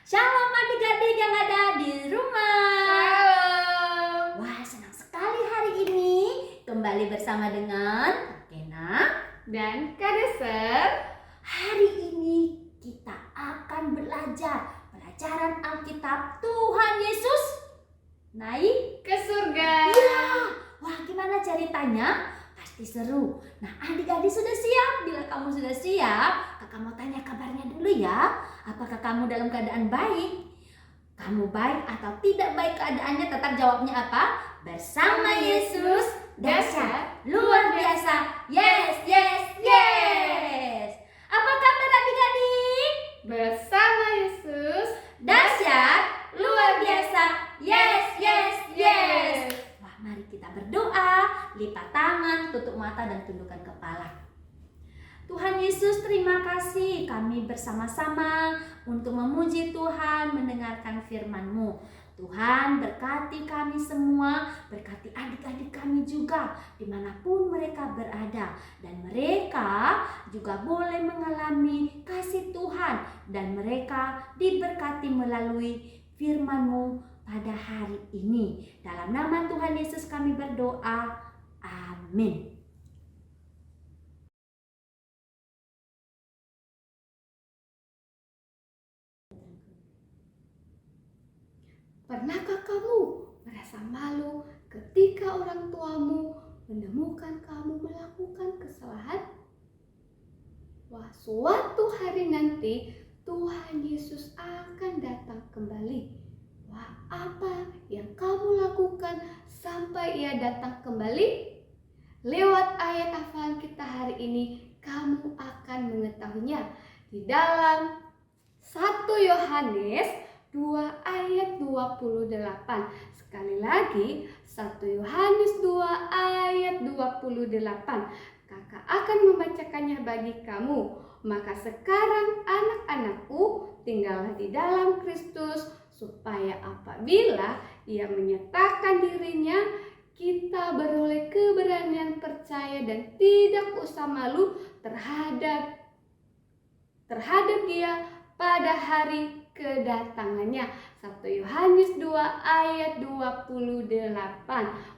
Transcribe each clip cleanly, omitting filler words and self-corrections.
Shalom adik-adik yang ada di rumah. Shalom. Wah, senang sekali hari ini kembali bersama dengan Kak Kena Dan Kak Deser. Hari ini kita akan belajar pelajaran Alkitab Tuhan Yesus naik Ke surga. Ya, wah gimana ceritanya? Pasti seru. Nah, adik-adik sudah siap? Bila kamu sudah siap, kakak mau tanya kabarnya dulu ya. Apakah kamu dalam keadaan baik? Kamu baik atau tidak baik keadaannya? Tetap jawabnya apa? Bersama Yesus dahsyat, luar biasa. Yes, yes, yes. Apa kabar adik-adik? Bersama Yesus Dahsyat, luar biasa. Yes, yes, yes. Wah, mari kita berdoa, lipat tangan, tutup mata dan tundukkan kepala. Tuhan Yesus, terima kasih kami bersama-sama untuk memuji Tuhan, mendengarkan firman-Mu. Tuhan, berkati kami semua, berkati adik-adik kami juga dimanapun mereka berada. Dan mereka juga boleh mengalami kasih Tuhan dan mereka diberkati melalui firman-Mu pada hari ini. Dalam nama Tuhan Yesus kami berdoa. Amin. Pernahkah kamu merasa malu ketika orang tuamu menemukan kamu melakukan kesalahan? Wah, suatu hari nanti Tuhan Yesus akan datang kembali. Wah, apa yang kamu lakukan sampai Ia datang kembali? Lewat ayat hafalan kita hari ini, kamu akan mengetahuinya di dalam 1 Yohanes 2 ayat 28. Sekali lagi, 1 Yohanes 2 ayat 28. Kakak akan membacakannya bagi kamu. Maka sekarang anak-anakku, tinggallah di dalam Kristus, supaya apabila Ia menyatakan dirinya, kita beroleh keberanian percaya dan tidak usah malu terhadap Dia pada hari kedatangannya. 1 Yohanes 2 ayat 28.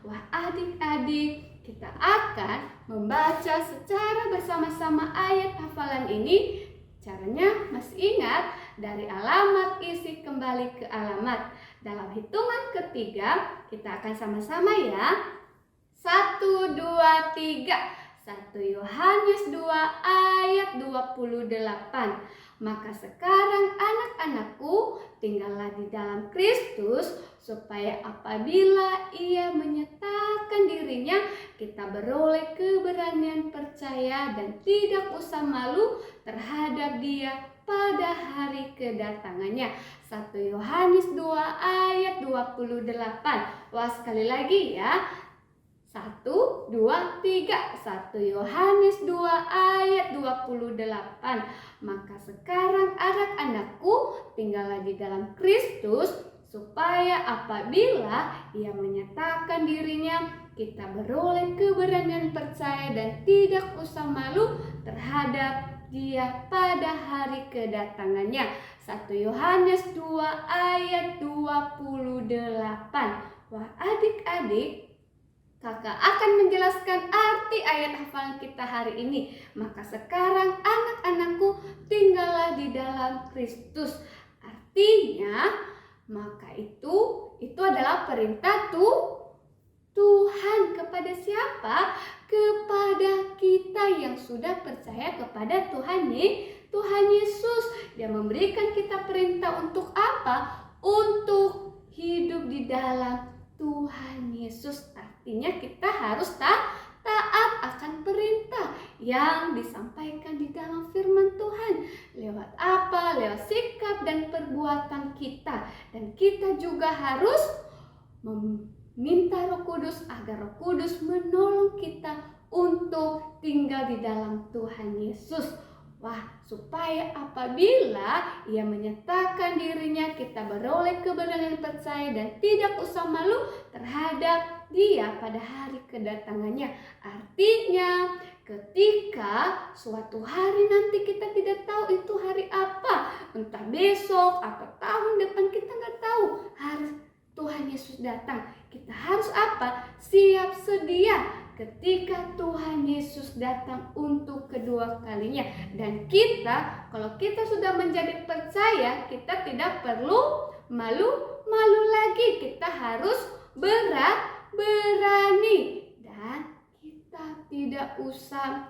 Wah, adik-adik, kita akan membaca secara bersama-sama ayat hafalan ini. Caranya masih ingat? Dari alamat isi kembali ke alamat. Dalam hitungan ketiga, kita akan sama-sama ya. 1, 2, 3. 1 Yohanes 2 ayat 28. Maka sekarang anak-anakku, tinggallah di dalam Kristus, supaya apabila Ia menyatakan dirinya, kita beroleh keberanian percaya dan tidak usah malu terhadap Dia pada hari kedatangannya. 1 Yohanes 2 ayat 28. Wah, sekali lagi ya. 1, 2, 3. 1 Yohanes 2 ayat 28. Maka sekarang anak-anakku, tinggallah di dalam Kristus, supaya apabila Ia menyatakan dirinya, kita beroleh keberanian percaya dan tidak usah malu terhadap Dia pada hari kedatangannya. 1 Yohanes 2 ayat 28. Wah, adik-adik, kakak akan menjelaskan arti ayat hafalan kita hari ini. Maka sekarang anak-anakku, tinggallah di dalam Kristus. Artinya, maka itu adalah perintah Tuhan kepada siapa? Kepada kita yang sudah percaya kepada Tuhan Yesus. Dia memberikan kita perintah untuk apa? Untuk hidup di dalam Tuhan Yesus. Artinya kita harus taat akan perintah yang disampaikan di dalam firman Tuhan. Lewat apa? Lewat sikap dan perbuatan kita. Dan kita juga harus meminta Roh Kudus agar Roh Kudus menolong kita untuk tinggal di dalam Tuhan Yesus. Wah, supaya apabila Ia menyatakan dirinya, kita beroleh keberanian percaya dan tidak usah malu terhadap Dia pada hari kedatangannya. Artinya ketika suatu hari nanti kita tidak tahu itu hari apa, entah besok atau tahun depan, kita nggak tahu hari Tuhan Yesus datang. Kita harus apa? Siap sedia ketika Tuhan Yesus datang untuk kedua kalinya. Dan kita, kalau kita sudah menjadi percaya, kita tidak perlu malu lagi. Kita harus berani. Dan kita tidak usah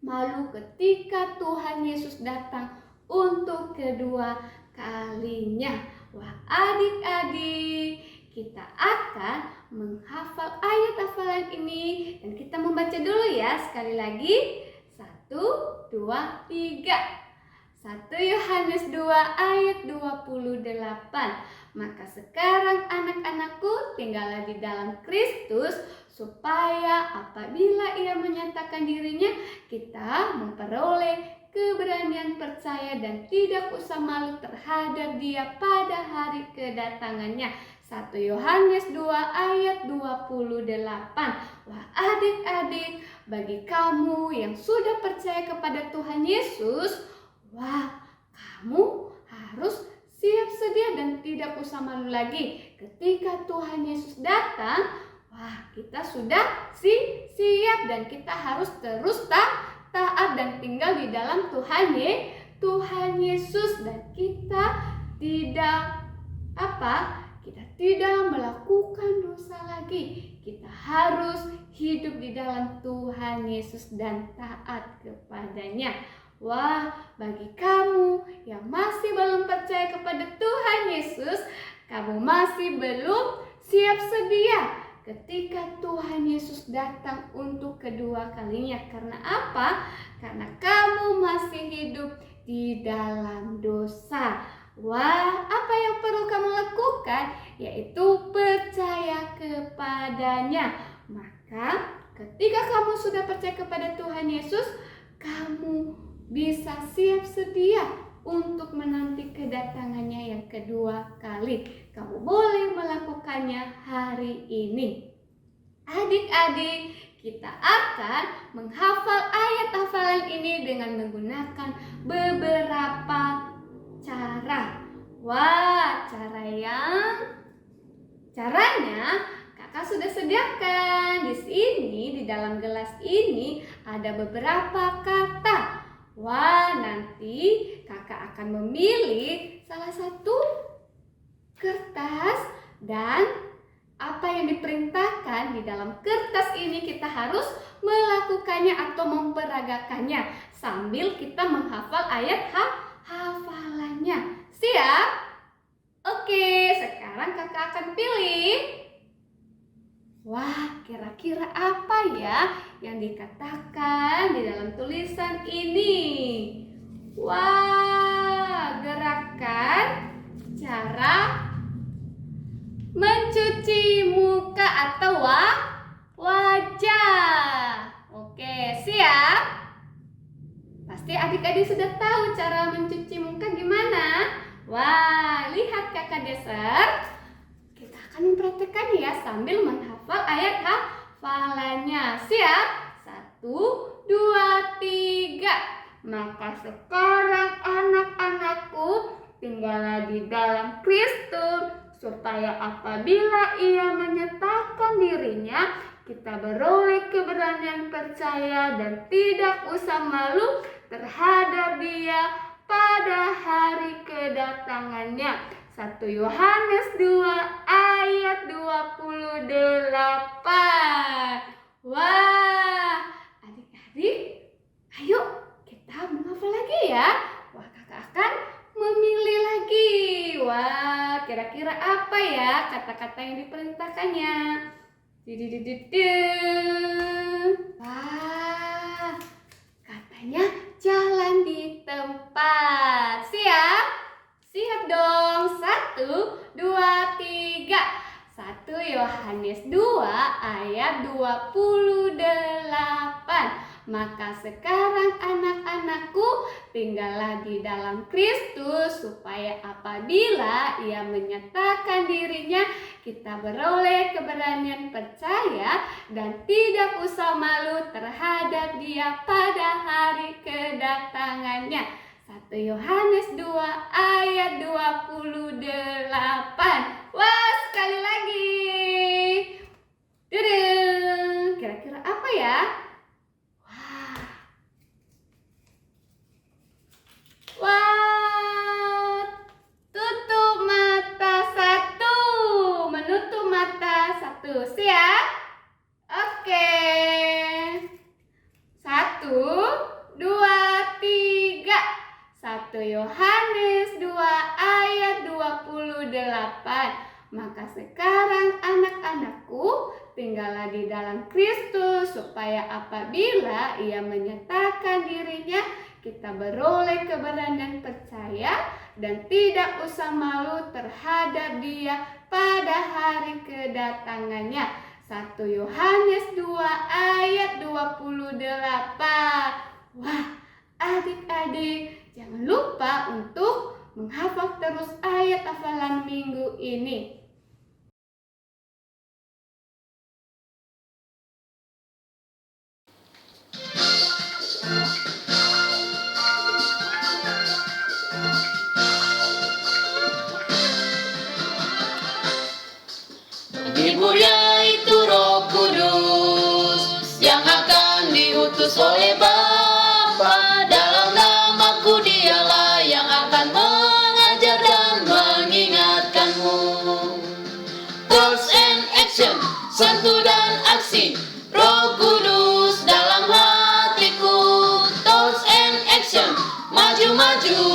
malu ketika Tuhan Yesus datang untuk kedua kalinya. Wah, adik-adik, kita akan menghafal ayat hafalan ini. Dan kita membaca dulu ya, sekali lagi. 1, 2, 3. 1 Yohanes 2 ayat 28. Maka sekarang anak-anakku, tinggallah di dalam Kristus, supaya apabila ia menyatakan dirinya, kita memperoleh keberanian percaya dan tidak usah malu terhadap dia pada hari kedatangannya. 1 Yohanes 2 ayat 28. Wah, adik-adik, bagi kamu yang sudah percaya kepada Tuhan Yesus, wah, kamu harus siap sedia dan tidak usah malu lagi. Ketika Tuhan Yesus datang, wah, kita sudah siap dan kita harus terus taat dan tinggal di dalam Tuhan Yesus. Dan kita tidak melakukan dosa lagi. Kita harus hidup di dalam Tuhan Yesus dan taat kepadanya. Wah, bagi kamu yang masih belum percaya kepada Tuhan Yesus, kamu masih belum siap sedia ketika Tuhan Yesus datang untuk kedua kalinya. Karena apa? Karena kamu masih hidup di dalam dosa. Wah, apa yang perlu kamu lakukan? Yaitu percaya kepadanya. Maka ketika kamu sudah percaya kepada Tuhan Yesus, kamu bisa siap sedia untuk menanti kedatangannya yang kedua kali. Kamu boleh melakukannya hari ini. Adik-adik, kita akan menghafal ayat hafalan ini dengan menggunakan beberapa cara. Wah, caranya Kakak sudah sediakan. Di sini, di dalam gelas ini ada beberapa kata. Wah, nanti Kakak akan memilih salah satu kertas dan apa yang diperintahkan di dalam kertas ini kita harus melakukannya atau memperagakannya sambil kita menghafal ayat hafalannya. Siap? Oke, sekarang Kakak akan pilih. Wah, kira-kira apa ya yang dikatakan di dalam tulisan ini? Wah, gerakan cara mencuci muka atau wajah. Oke, siap? Pasti adik-adik sudah tahu cara mencuci muka gimana? Wah, lihat Kakak geser. Kita akan mempraktekkan ya sambil menghafal ayat hafalannya. Siap? 1, 2, 3. Maka sekarang anak-anakku, tinggallah di dalam Kristus, supaya apabila ia menyatakan dirinya, kita beroleh keberanian percaya dan tidak usah malu terhadap dia pada hari kedatangannya. 1 Yohanes 2 ayat 28. Wah, adik-adik, ayo kita menghafal lagi ya. Wah, Kakak akan memilih lagi. Wah, kira-kira apa ya kata-kata yang diperintahkannya? Wah, katanya jalan di tempat. Siap? Siap dong. 1, 2, 3. 1 Yohanes 2 ayat 28. Maka sekarang anak-anakku, tinggallah di dalam Kristus, supaya apabila Ia menyatakan dirinya, kita beroleh keberanian percaya dan tidak usah malu terhadap Dia pada hari kedatangannya. 1 Yohanes 2 ayat 28. Wah, sekali lagi. Dedeng. Kira-kira apa ya? Wah, tutup mata 1, menutup mata 1. Siap? Oke. 1, 2, 3. 1 Yohanes 2 ayat 28. Maka sekarang anak-anakku, tinggallah di dalam Kristus, supaya apabila Ia menyatakan dirinya, kita beroleh keberanian percaya dan tidak usah malu terhadap Dia pada hari kedatangannya. 1 Yohanes 2 ayat 28. Wah, adik-adik, jangan lupa untuk menghafal terus ayat hafalan minggu ini. Penghibur yaitu Roh Kudus yang akan diutus oleh Bapa. Dalam namaku Dialah yang akan mengajar dan mengingatkanmu. Thoughts and action, sentuh dan aksi Roh Kudus dalam hatiku. Thoughts and action, maju-maju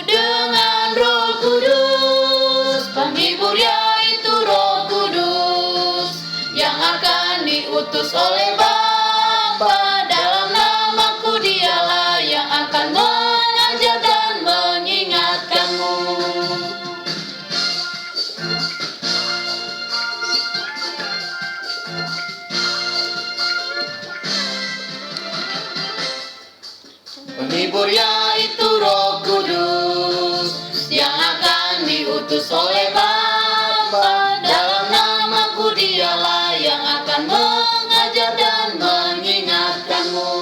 dengan Roh Kudus. Penghibur yaitu Roh Kudus yang akan diutus oleh Bapa. Dalam namaku Dialah yang akan mengajar dan mengingatkanmu. Penghibur yaitu Roh Kudus yang akan diutus oleh Bapa. Dalam namaku Dialah yang akan mengajar dan mengingatkanmu.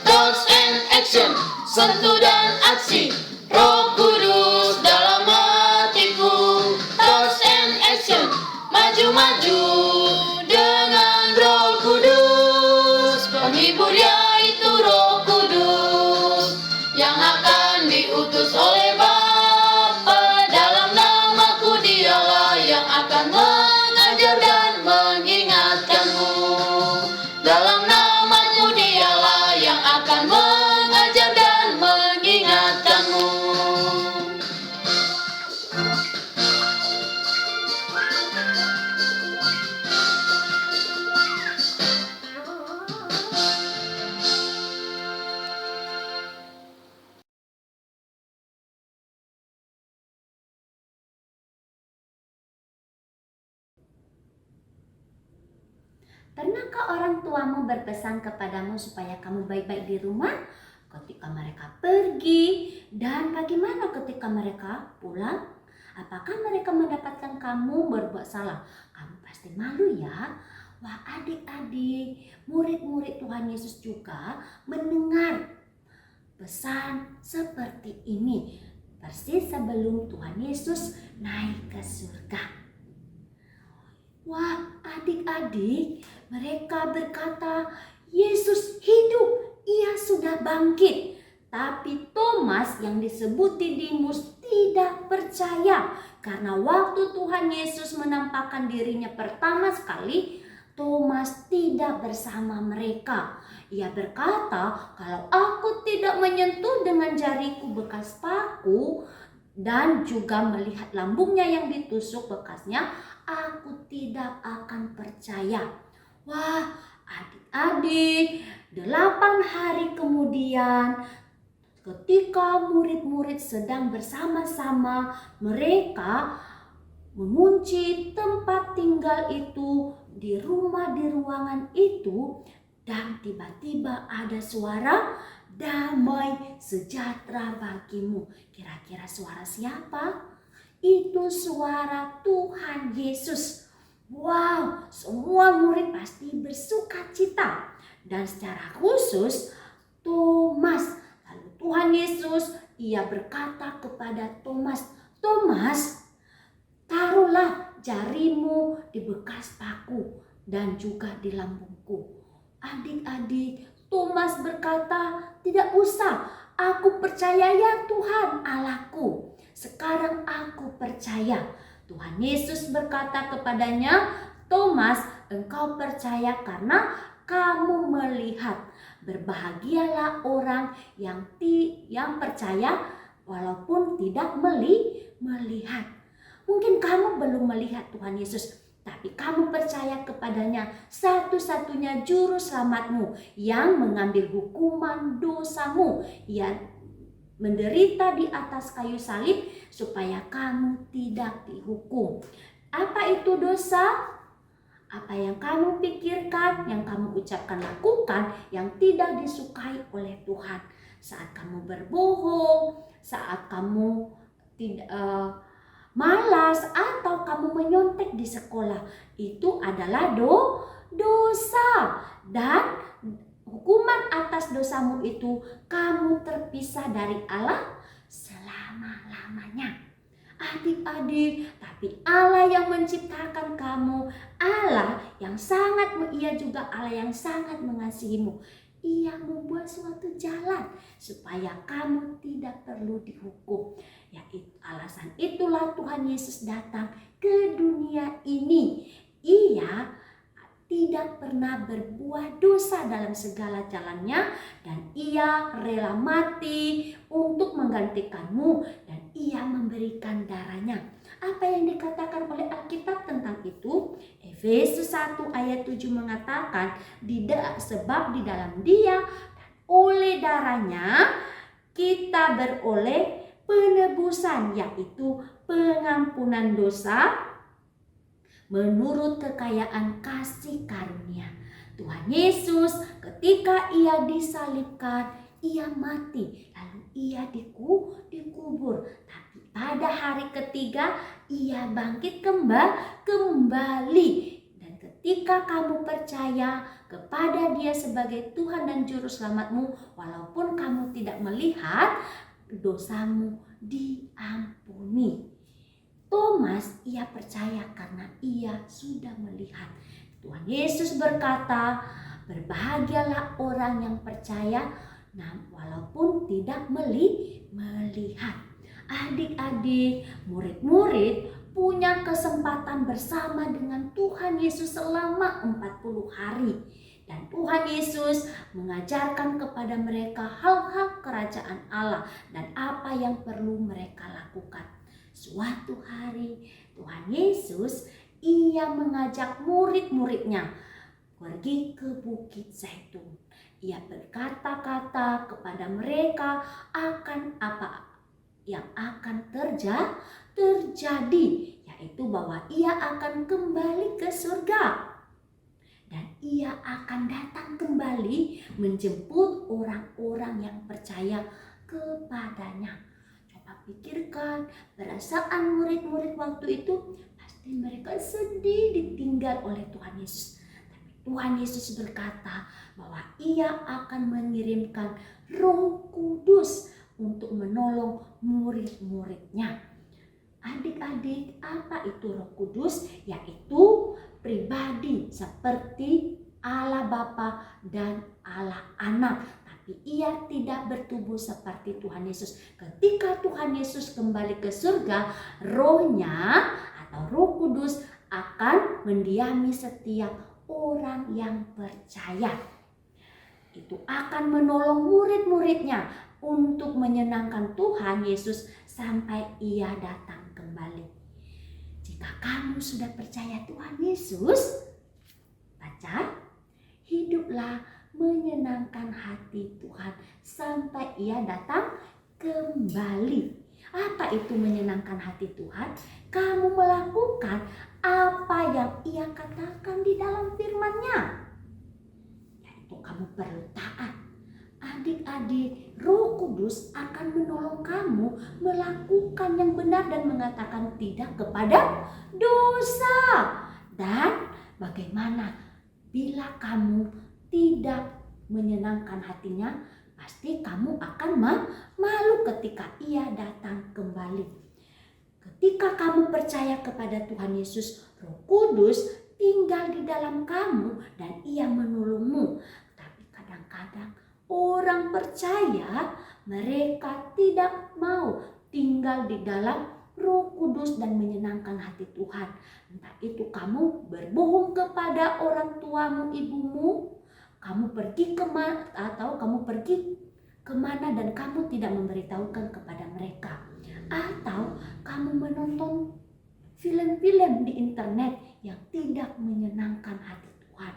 Thoughts and action, sentuh dan aksi Roh Kudus dalam hatiku. Thoughts and action, maju-maju dengan Roh Kudus. Penghibur yaitu Roh Kudus yang akan diutus oleh Bapa. Dalam namaku Dialah yang akan mengajar dan mengingatkanmu. Dalam namaku Dialah yang akan mengajar dan mengingatkanmu. Pernahkah orang tuamu berpesan kepadamu supaya kamu baik-baik di rumah ketika mereka pergi, dan bagaimana ketika mereka pulang? Apakah mereka mendapatkan kamu berbuat salah? Kamu pasti malu ya. Wah, adik-adik, murid-murid Tuhan Yesus juga mendengar pesan seperti ini persis sebelum Tuhan Yesus naik ke surga. Wah, adik-adik, mereka berkata, Yesus hidup, Ia sudah bangkit. Tapi Thomas yang disebut Didimus tidak percaya, karena waktu Tuhan Yesus menampakkan dirinya pertama sekali, Thomas tidak bersama mereka. Ia berkata, kalau aku tidak menyentuh dengan jariku bekas paku dan juga melihat lambungnya yang ditusuk bekasnya, aku tidak akan percaya. Wah, adik-adik, 8 hari kemudian ketika murid-murid sedang bersama-sama, mereka mengunci tempat tinggal itu di rumah, di ruangan itu, dan tiba-tiba ada suara, damai sejahtera bagimu. Kira-kira suara siapa? Itu suara Tuhan Yesus. Wow, semua murid pasti bersuka cita. Dan secara khusus Thomas. Lalu Tuhan Yesus, ia berkata kepada Thomas, Thomas, taruhlah jarimu di bekas paku dan juga di lambungku. Adik-adik, Thomas berkata, tidak usah, aku percaya ya Tuhan Allahku. Sekarang aku percaya. Tuhan Yesus berkata kepadanya, Thomas, engkau percaya karena kamu melihat. Berbahagialah orang yang percaya walaupun tidak melihat. Mungkin kamu belum melihat Tuhan Yesus, tapi kamu percaya kepadanya, satu-satunya juru selamatmu yang mengambil hukuman dosamu, yang menderita di atas kayu salib supaya kamu tidak dihukum. Apa itu dosa? Apa yang kamu pikirkan, yang kamu ucapkan, lakukan yang tidak disukai oleh Tuhan. Saat kamu berbohong, saat kamu tidak malas, atau kamu menyontek di sekolah, itu adalah dosa. Dan hukuman atas dosamu itu kamu terpisah dari Allah selama-lamanya. Adik-adik, tapi Allah yang menciptakan kamu, Allah yang ia juga Allah yang sangat mengasihimu. Ia membuat suatu jalan supaya kamu tidak perlu dihukum. Yaitu alasan itulah Tuhan Yesus datang ke dunia ini. Ia tidak pernah berbuat dosa dalam segala jalannya, dan ia rela mati untuk menggantikanmu, dan ia memberikan darahnya. Apa yang dikatakan oleh Alkitab tentang itu? Efesus 1 ayat 7 mengatakan, sebab di dalam Dia dan oleh darahnya kita beroleh penebusan, yaitu pengampunan dosa menurut kekayaan kasih karunia. Tuhan Yesus ketika ia disalibkan, ia mati, lalu ia dikubur. Tapi pada hari ketiga ia bangkit kembali. Dan ketika kamu percaya kepada Dia sebagai Tuhan dan Juru Selamatmu, walaupun kamu tidak melihat, dosamu diampuni. Thomas, ia percaya karena ia sudah melihat. Tuhan Yesus berkata, berbahagialah orang yang percaya walaupun tidak melihat. Adik-adik, murid-murid punya kesempatan bersama dengan Tuhan Yesus selama 40 hari. Dan Tuhan Yesus mengajarkan kepada mereka hal-hal kerajaan Allah dan apa yang perlu mereka lakukan. Suatu hari Tuhan Yesus ia mengajak murid-muridnya pergi ke Bukit Zaitun. Ia berkata-kata kepada mereka akan apa yang akan terjadi, yaitu bahwa ia akan kembali ke surga. Dan ia akan datang kembali menjemput orang-orang yang percaya kepadanya. Pikirkan perasaan murid-murid waktu itu, pasti mereka sedih ditinggal oleh Tuhan Yesus. Tapi Tuhan Yesus berkata bahwa ia akan mengirimkan Roh Kudus untuk menolong murid-muridnya. Adik-adik, apa itu Roh Kudus? Yaitu pribadi seperti Allah Bapa dan Allah Anak. Tapi ia tidak bertubuh seperti Tuhan Yesus. Ketika Tuhan Yesus kembali ke surga, Roh-Nya atau Roh Kudus akan mendiami setiap orang yang percaya. Itu akan menolong murid-muridnya untuk menyenangkan Tuhan Yesus sampai ia datang kembali. Jika kamu sudah percaya Tuhan Yesus, pacar, hiduplah menyenangkan hati Tuhan sampai ia datang kembali. Apa itu menyenangkan hati Tuhan? Kamu melakukan apa yang ia katakan di dalam firman-Nya. untuk kamu perlu taat. Adik-adik, Roh Kudus akan menolong kamu melakukan yang benar dan mengatakan tidak kepada dosa. Dan bagaimana bila kamu tidak menyenangkan hatinya, pasti kamu akan malu ketika ia datang kembali. Ketika kamu percaya kepada Tuhan Yesus, Roh Kudus tinggal di dalam kamu dan ia menolongmu. Tapi kadang-kadang orang percaya mereka tidak mau tinggal di dalam Roh Kudus dan menyenangkan hati Tuhan. Entah itu kamu berbohong kepada orang tuamu, ibumu, kamu pergi kemana atau kamu pergi kemana dan kamu tidak memberitahukan kepada mereka. Atau kamu menonton film-film di internet yang tidak menyenangkan hati Tuhan.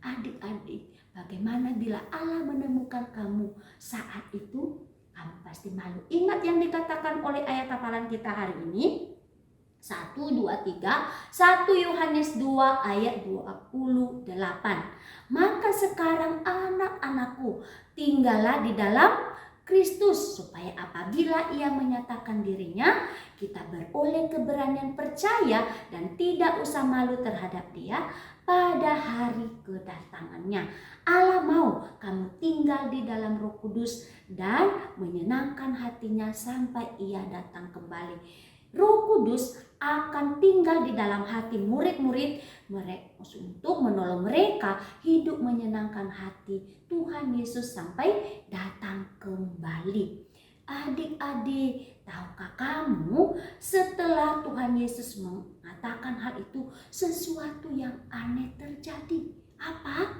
Adik-adik, bagaimana bila Allah menemukan kamu saat itu? Kamu pasti malu. Ingat yang dikatakan oleh ayat hafalan kita hari ini. 1, 2, 3. 1 Yohanes 2 ayat 28. Maka sekarang anak-anakku, tinggallah di dalam Kristus, supaya apabila ia menyatakan dirinya, kita beroleh keberanian percaya dan tidak usah malu terhadap dia pada hari kedatangannya. Allah mau kamu tinggal di dalam Roh Kudus dan menyenangkan hatinya sampai ia datang kembali. Roh Kudus akan tinggal di dalam hati murid-murid mereka untuk menolong mereka hidup menyenangkan hati Tuhan Yesus sampai datang kembali. Adik-adik, tahukah kamu setelah Tuhan Yesus mengatakan hal itu, sesuatu yang aneh terjadi? Apa?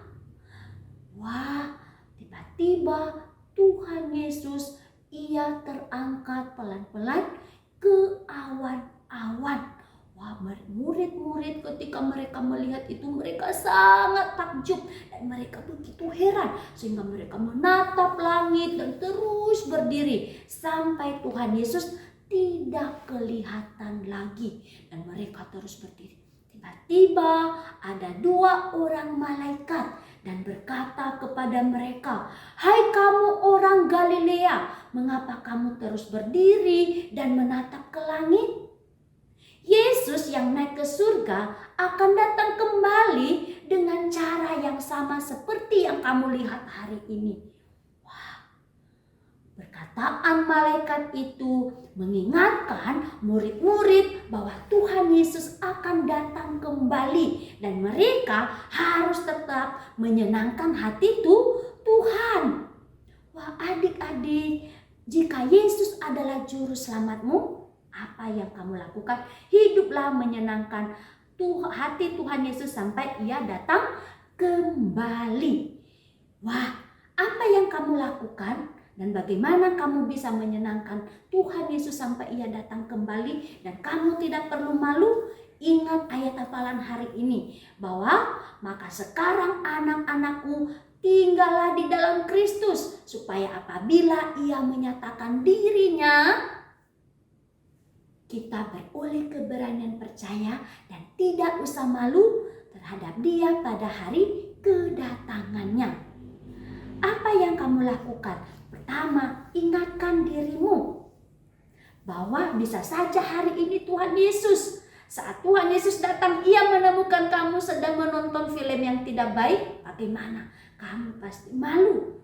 Wah, tiba-tiba Tuhan Yesus ia terangkat pelan-pelan ke awan-awan. Wah, murid-murid ketika mereka melihat itu mereka sangat takjub dan mereka begitu heran sehingga mereka menatap langit dan terus berdiri sampai Tuhan Yesus tidak kelihatan lagi dan mereka terus berdiri. Tiba-tiba ada 2 orang malaikat dan berkata kepada mereka, "Hai kamu orang Galilea, mengapa kamu terus berdiri dan menatap ke langit? Yesus yang naik ke surga akan datang kembali dengan cara yang sama seperti yang kamu lihat hari ini." Wah, perkataan malaikat itu mengingatkan murid-murid bahwa Tuhan Yesus akan datang kembali dan mereka harus tetap menyenangkan hati Tuhan. Wah, adik-adik, jika Yesus adalah juru selamatmu, apa yang kamu lakukan? Hiduplah menyenangkan hati Tuhan Yesus sampai ia datang kembali. Wah, apa yang kamu lakukan dan bagaimana kamu bisa menyenangkan Tuhan Yesus sampai ia datang kembali dan kamu tidak perlu malu? Ingat ayat hafalan hari ini bahwa maka sekarang anak-anakku, tinggallah di dalam Kristus, supaya apabila ia menyatakan dirinya, kita beroleh keberanian percaya dan tidak usah malu terhadap dia pada hari kedatangannya. Apa yang kamu lakukan? Pertama, ingatkan dirimu bahwa bisa saja hari ini Tuhan Yesus, saat Tuhan Yesus datang, ia menemukan kamu sedang menonton film yang tidak baik. Bagaimana? Kamu pasti malu.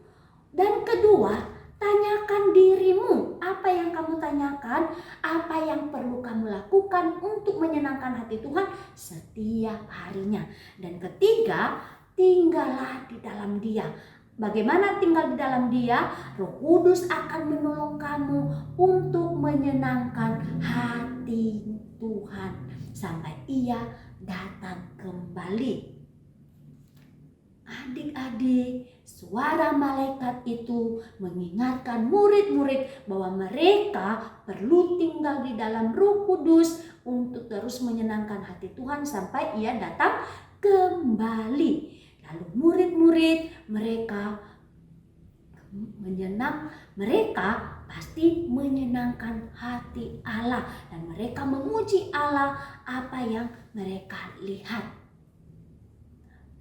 Dan kedua, tanyakan dirimu, apa yang kamu tanyakan, apa yang perlu kamu lakukan untuk menyenangkan hati Tuhan setiap harinya. Dan ketiga, tinggallah di dalam Dia. Bagaimana tinggal di dalam Dia? Roh Kudus akan menolong kamu untuk menyenangkan hati Tuhan sampai ia datang kembali. Adik-adik, suara malaikat itu mengingatkan murid-murid bahwa mereka perlu tinggal di dalam Roh Kudus untuk terus menyenangkan hati Tuhan sampai ia datang kembali. Lalu murid-murid mereka pasti menyenangkan hati Allah dan mereka memuji Allah apa yang mereka lihat.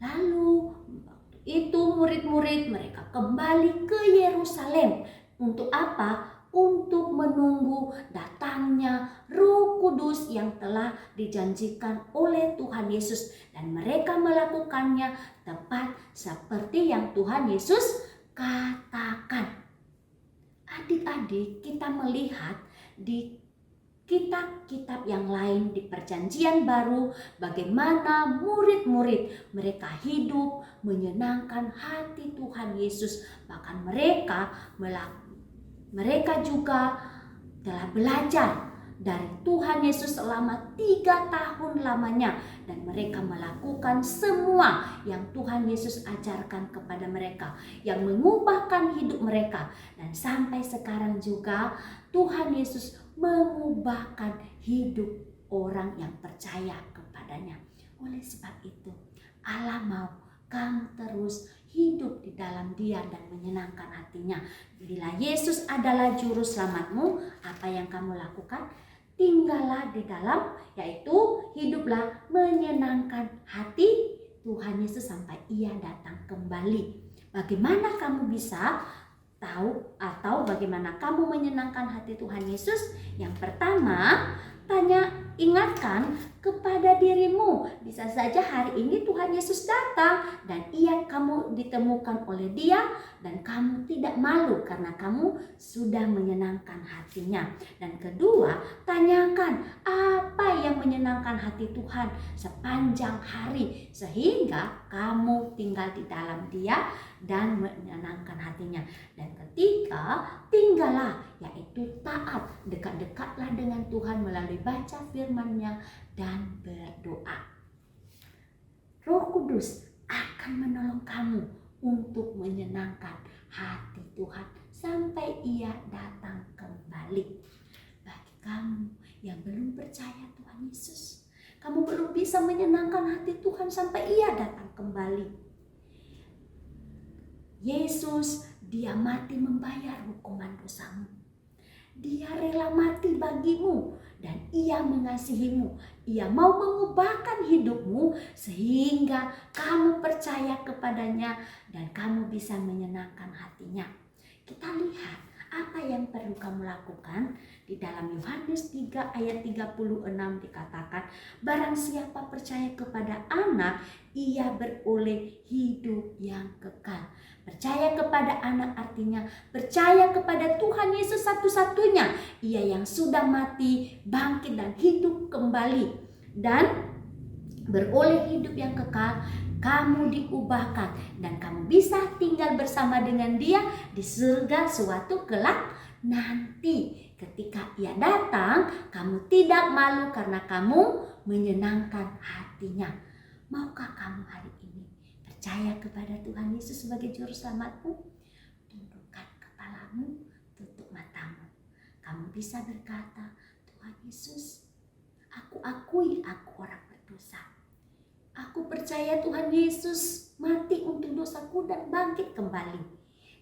Lalu waktu itu murid-murid mereka kembali ke Yerusalem. Untuk apa? Untuk menunggu datangnya Roh Kudus yang telah dijanjikan oleh Tuhan Yesus. Dan mereka melakukannya tepat seperti yang Tuhan Yesus katakan. Adik-adik, kita melihat di kitab-kitab yang lain di Perjanjian Baru bagaimana murid-murid mereka hidup menyenangkan hati Tuhan Yesus. Bahkan mereka juga telah belajar dari Tuhan Yesus selama 3 tahun lamanya, dan mereka melakukan semua yang Tuhan Yesus ajarkan kepada mereka, yang mengubahkan hidup mereka. Dan sampai sekarang juga Tuhan Yesus mengubahkan hidup orang yang percaya kepadanya. Oleh sebab itu, Allah mau kamu terus hidup di dalam Dia dan menyenangkan hatinya. Bila Yesus adalah juru selamatmu, apa yang kamu lakukan? Tinggallah di dalam, yaitu hiduplah menyenangkan hati Tuhan Yesus sampai Ia datang kembali. Bagaimana kamu bisa tahu atau bagaimana kamu menyenangkan hati Tuhan Yesus? Yang pertama, ingatkan kepada dirimu. Bisa saja hari ini Tuhan Yesus datang dan kamu ditemukan oleh Dia dan kamu tidak malu karena kamu sudah menyenangkan hatinya. Dan kedua, tanyakan apa yang menyenangkan hati Tuhan sepanjang hari sehingga kamu tinggal di dalam Dia dan menyenangkan hatinya. Dan ketiga, tinggallah, yaitu taat, dekat-dekatlah dengan Tuhan melalui baca firman-Nya dan berdoa. Roh Kudus akan menolong kamu untuk menyenangkan hati Tuhan sampai Ia datang kembali. Bagi kamu yang belum percaya Tuhan Yesus, kamu belum bisa menyenangkan hati Tuhan sampai Ia datang kembali. Yesus, Dia mati membayar hukuman dosamu. Dia rela mati bagimu dan Ia mengasihimu. Ia mau mengubahkan hidupmu sehingga kamu percaya kepadanya dan kamu bisa menyenangkan hatinya. Kita lihat apa yang perlu kamu lakukan. Di dalam Yohanes 3 ayat 36 dikatakan, barang siapa percaya kepada Anak, ia beroleh hidup yang kekal. Percaya kepada Anak artinya percaya kepada Tuhan Yesus satu-satunya. Ia yang sudah mati, bangkit dan hidup kembali. Dan beroleh hidup yang kekal, kamu diubahkan dan kamu bisa tinggal bersama dengan Dia di surga suatu kelak nanti. Ketika Ia datang, kamu tidak malu karena kamu menyenangkan hatinya. Maukah kamu hari ini percaya kepada Tuhan Yesus sebagai juru selamatmu? Tundukkan kepalamu, tutup matamu. Kamu bisa berkata, Tuhan Yesus, aku akui aku orang berdosa. Aku percaya Tuhan Yesus mati untuk dosaku dan bangkit kembali.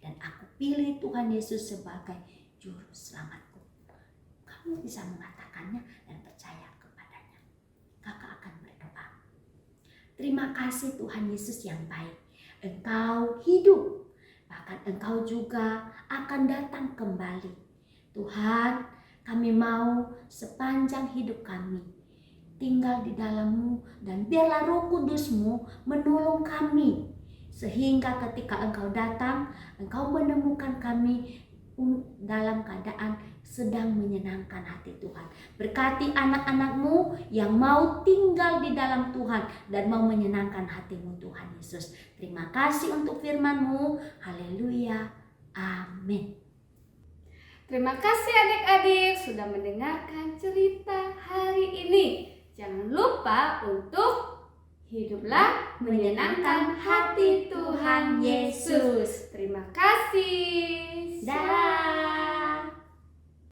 Dan aku pilih Tuhan Yesus sebagai juru selamatku. Kamu bisa mengatakannya dan percaya kepadanya. Kakak akan berdoa. Terima kasih Tuhan Yesus yang baik. Engkau hidup. Bahkan Engkau juga akan datang kembali. Tuhan, kami mau sepanjang hidup kami tinggal di dalam-Mu dan biarlah Roh Kudus-Mu menolong kami. Sehingga ketika Engkau datang, Engkau menemukan kami dalam keadaan sedang menyenangkan hati Tuhan. Berkati anak-anak-Mu yang mau tinggal di dalam Tuhan dan mau menyenangkan hati-Mu Tuhan Yesus. Terima kasih untuk firman-Mu. Haleluya. Amin. Terima kasih adik-adik sudah mendengarkan cerita hari ini. Jangan lupa untuk hiduplah menyenangkan hati Tuhan Yesus. Terima kasih.